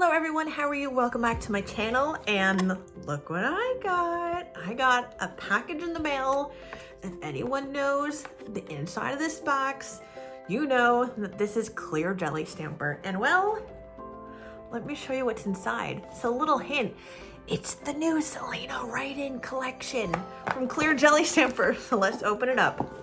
Hello everyone, how are you? Welcome back to my channel, and look what I got. I got a package in the mail. If anyone knows the inside of this box, you know that this is clear jelly stamper. And well, let me show you what's inside. So a little hint, it's the new Celina Ryden collection from Clear Jelly Stamper. So let's open it up.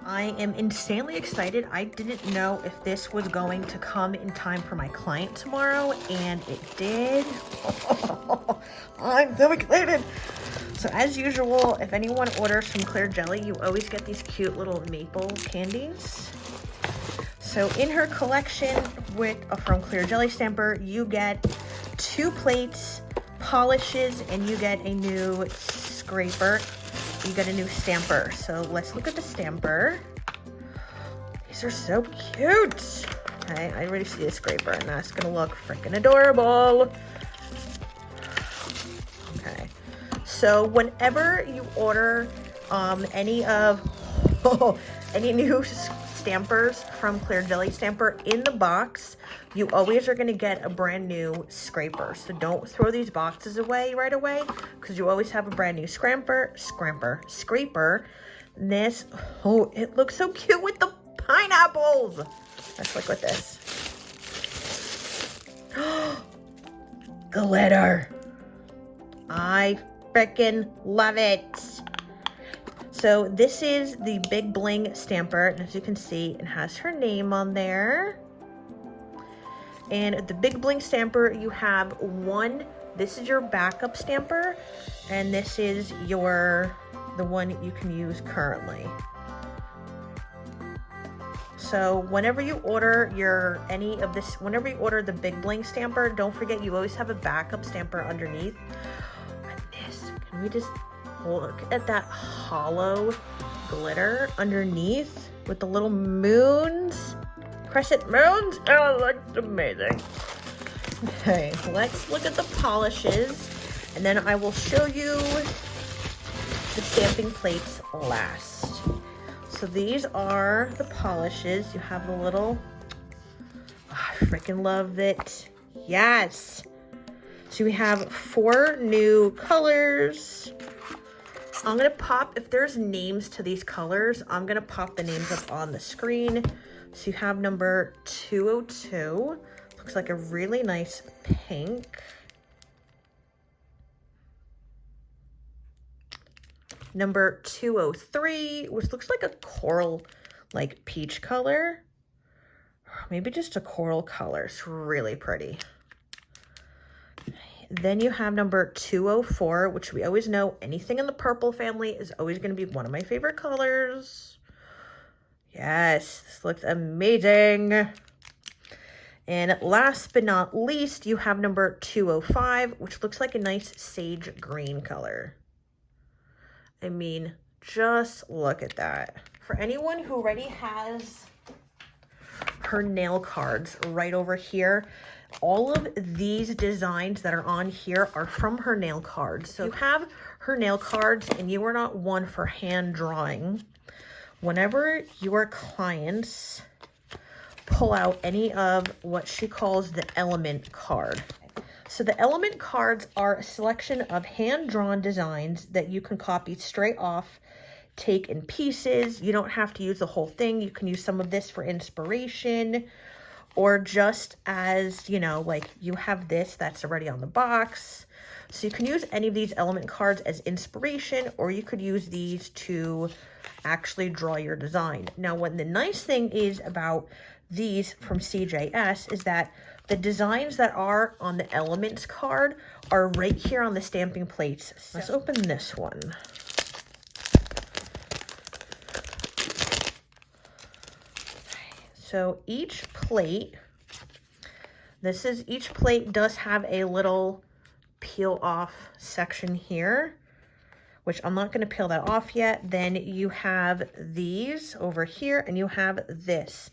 I am insanely excited. I didn't know if this was going to come in time for my client tomorrow, and it did. I'm so excited. So as usual, if anyone orders from Clear Jelly, you always get these cute little maple candies. So in her collection from Clear Jelly Stamper, you get 2 plates, polishes, and you get a new scraper. You get a new stamper. So let's look at the stamper. These are so cute. Okay, I already see a scraper, and that's gonna look freaking adorable. Okay, so whenever you order any new stampers from Clear Jelly Stamper, in the box you always are going to get a brand new scraper. So don't throw these boxes away right away, because you always have a brand new scraper. This, oh, it looks so cute with the pineapples. Let's look at this. Glitter. I freaking love it. So this is the Big Bling Stamper, and as you can see, it has her name on there. And the Big Bling Stamper, you have one, this is your backup stamper, and this is the one you can use currently. So whenever you order whenever you order the Big Bling Stamper, don't forget you always have a backup stamper underneath. And this, can we just look at that hollow glitter underneath with the little moons? Crescent moons? Oh, that's amazing. Okay, let's look at the polishes, and then I will show you the stamping plates last. So these are the polishes. You have the little, I freaking love it. Yes. So we have 4 new colors. I'm gonna pop, if there's names to these colors, I'm gonna pop the names up on the screen. So you have number 202, looks like a really nice pink. Number 203, which looks like a coral, like peach color. Maybe just a coral color, it's really pretty. Then you have number 204, which we always know anything in the purple family is always gonna be one of my favorite colors. Yes, this looks amazing. And last but not least, you have number 205, which looks like a nice sage green color. I mean, just look at that. For anyone who already has her nail cards right over here, all of these designs that are on here are from her nail cards. So you have her nail cards, and you are not one for hand drawing. Whenever your clients pull out any of what she calls the element card. So the element cards are a selection of hand-drawn designs that you can copy straight off, take in pieces. You don't have to use the whole thing. You can use some of this for inspiration, or just as, you know, like you have this that's already on the box. So you can use any of these element cards as inspiration, or you could use these to actually draw your design. Now, what the nice thing is about these from CJS is that the designs that are on the elements card are right here on the stamping plates. So let's open this one. So each plate does have a little peel off section here, which I'm not going to peel that off yet. Then you have these over here, and you have this.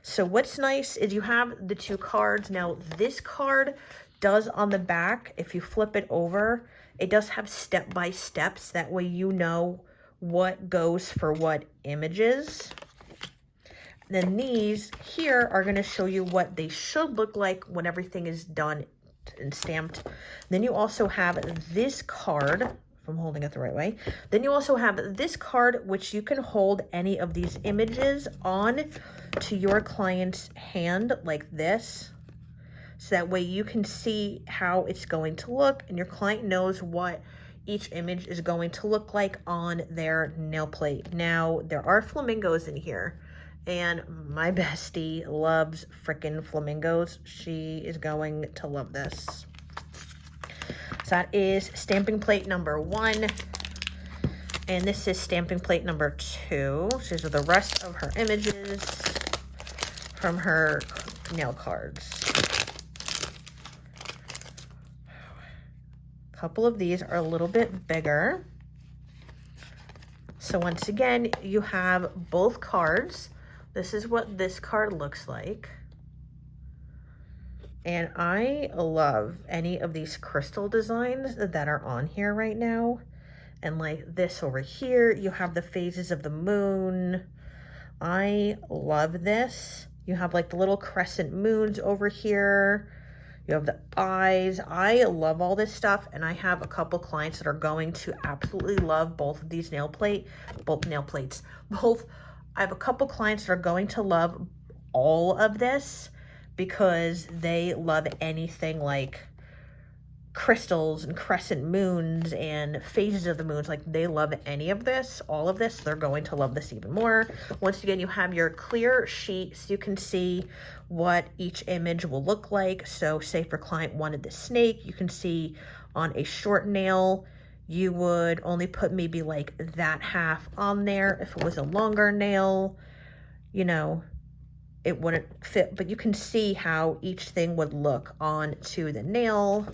So what's nice is you have the 2 cards. Now this card does on the back, if you flip it over, it does have step-by-steps. That way you know what goes for what images. Then these here are going to show you what they should look like when everything is done and stamped. Then you also have this card, if I'm holding it the right way. Then you also have this card, which you can hold any of these images on to your client's hand like this. So that way you can see how it's going to look and your client knows what each image is going to look like on their nail plate. Now, there are flamingos in here. And my bestie loves frickin' flamingos. She is going to love this. So that is stamping plate number 1. And this is stamping plate number 2. These are the rest of her images from her nail cards. A couple of these are a little bit bigger. So once again, you have both cards. This is what this card looks like. And I love any of these crystal designs that are on here right now. And like this over here, you have the phases of the moon. I love this. You have like the little crescent moons over here. You have the eyes. I love all this stuff. And I have a couple clients that are going to absolutely love both of these I have a couple clients that are going to love all of this because they love anything like crystals and crescent moons and phases of the moons. Like they love any of this, all of this. They're going to love this even more. Once again, you have your clear sheet so you can see what each image will look like. So say if your client wanted the snake, you can see on a short nail, you would only put maybe like that half on there. If it was a longer nail, you know, it wouldn't fit, but you can see how each thing would look onto the nail.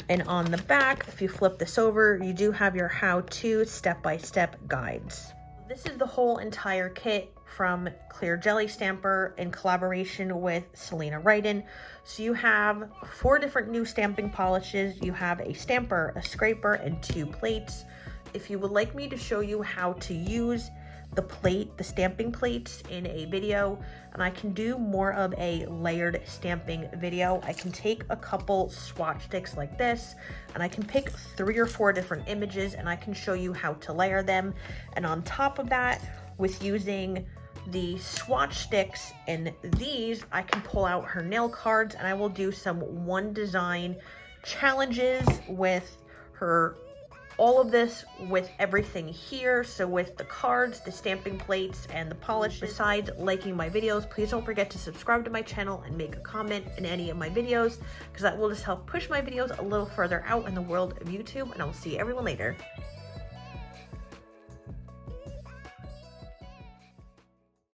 And on the back, if you flip this over, you do have your how-to step-by-step guides. This is the whole entire kit from Clear Jelly Stamper in collaboration with Celina Ryden. So you have 4 different new stamping polishes. You have a stamper, a scraper, and 2 plates. If you would like me to show you how to use the stamping plates in a video, and I can do more of a layered stamping video, I can take a couple swatch sticks like this, and I can pick 3 or 4 different images, and I can show you how to layer them. And on top of that, with using the swatch sticks and these, I can pull out her nail cards, and I will do some one design challenges with her, all of this with everything here. So with the cards, the stamping plates, and the polish. Besides liking my videos, please don't forget to subscribe to my channel and make a comment in any of my videos, because that will just help push my videos a little further out in the world of YouTube. And I will see everyone later.